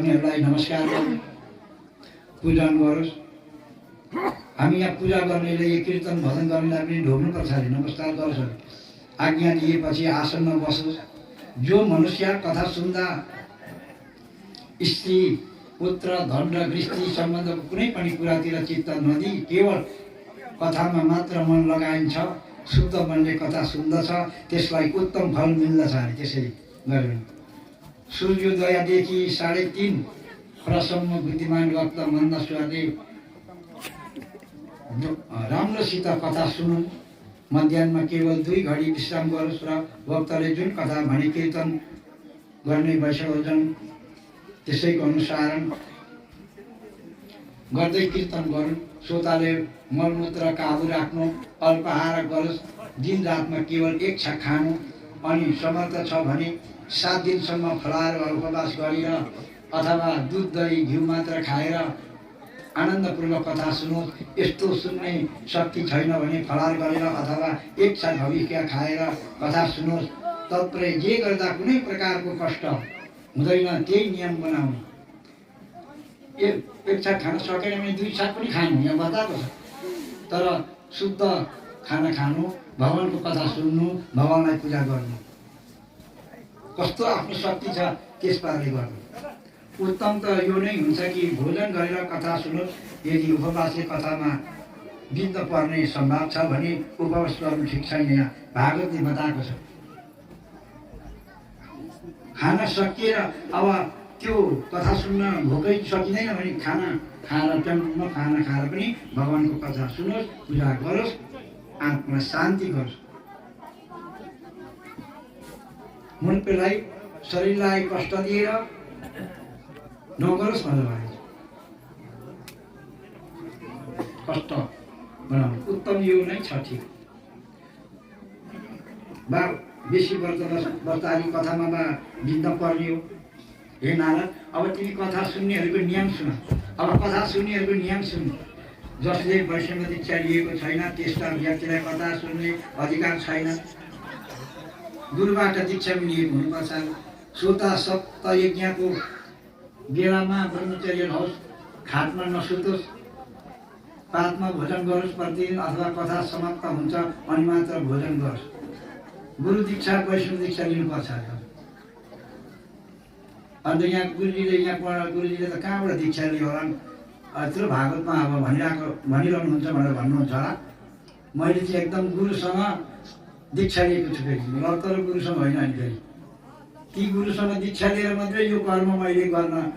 गर्नेहरूलाई नमस्कार गरौँ, पूजन गरोस्। हामी यहाँ पूजा गर्नेले यो कीर्तन भजन गर्नेलाई पनि ढोग्नुपर्छ अरे, नमस्कार गरोस् अरे। आज्ञा दिएपछि आसनमा बसोस्। जो मनुष्य कथा सुन्दा स्त्री पुत्र धन र गृहस्थी सम्बन्धको कुनै पनि कुरातिर चित्त नदिई केवल कथामा मात्र मन लगाइन्छ, शुद्ध मनले कथा सुन्दछ, त्यसलाई उत्तम फल मिल्दछ अरे। त्यसरी गर्नु। सूर्योदयदेखि 3:30 प्रसम्म बुद्धिमान वक्त मन्द स्वरले राम्रोसित कथा सुनौँ। मध्याहमा केवल 2 घडी विश्राम गरोस् र वक्ताले जुन कथा भने कीर्तन गर्ने वैष्णवजन त्यसैको अनुसारण गर्दै कीर्तन गरून्। श्रोताले मलमूत्र काबु राख्नु, अल्पाहार गरोस्। दिन रातमा केवल 1 छाक खानु अनि समर्थ छ भने 7 दिनसम्म फलाहार वा उपवास गरेर अथवा दुध दही घिउ मात्र खाएर आनन्दपूर्वक कथा सुनोस्। यस्तो सुन्ने शक्ति छैन भने फलाहार गरेर अथवा 1 छाक हविष्य खाएर कथा सुनोस्। तत्परै जे गर्दा कुनै प्रकारको कष्ट हुँदैन त्यही नियम बनाउनु। एक छाक खान सकेन भने 2 छाक पनि खानु, यहाँ बताएको छ। तर शुद्ध खाना खानु, भगवानको कथा सुन्नु, भगवानलाई पूजा गर्नु। कस्तो आफ्नो शक्ति छ त्यस पाराले गर्नु। उत्तम त यो नै हुन्छ कि भोजन गरेर कथा सुनोस्। यदि उपवासले कथामा बिन्द पर्ने सम्भाव छ भने उपवास गर्नु ठिक छैन। यहाँ भागवतले बताएको छ। खाना सकिएर अब त्यो कथा सुन्न भोकै सकिँदैन भने खाना खाएर टम्म खाना खाएर पनि भगवानको कथा सुनोस्, पूजा गरोस्, आत्मा शान्ति गरोस्। मनलाई शरीरलाई कष्ट दिएर नगरोस् भनेर भनेको कष्ट बनाउनु। उत्तम यो नै छ ठिक। बा बेसी वर्ताली कथामा बा बिन्द पर्ने हो। हे नारद, अब तिमी कथा सुन्नेहरूको नियम सुन। अब कथा सुन्नेहरूको नियम सुन। जसले वैष्णव दीक्षा लिएको छैन त्यस्ता व्यक्तिलाई कथा सुन्ने अधिकार छैन। गुरुबाट दीक्षा लिएको हुनुपर्छ। श्रोता सप्तयज्ञको बेलामा ब्रह्मचर्य रहोस्, खाटमा नसुतोस्, पातमा भोजन गरोस्। प्रतिदिन अथवा कथा समाप्त हुन्छ अनि मात्र भोजन गरोस्। गुरु दीक्षा वैष्णव दीक्षा लिनुपर्छ। अन्त यहाँ गुरुजीले त कहाँबाट दीक्षा लियो होला? यत्रो भागवतमा अब भनिरहनुहुन्छ भनेर भन्नुहुन्छ होला। मैले चाहिँ एकदम गुरुसँग दीक्षा लिएको छु फेरि, तर गुरुसँग होइन। अनि फेरि ती गुरुसँग दीक्षा लिएर मात्रै यो कर्म मैले गर्न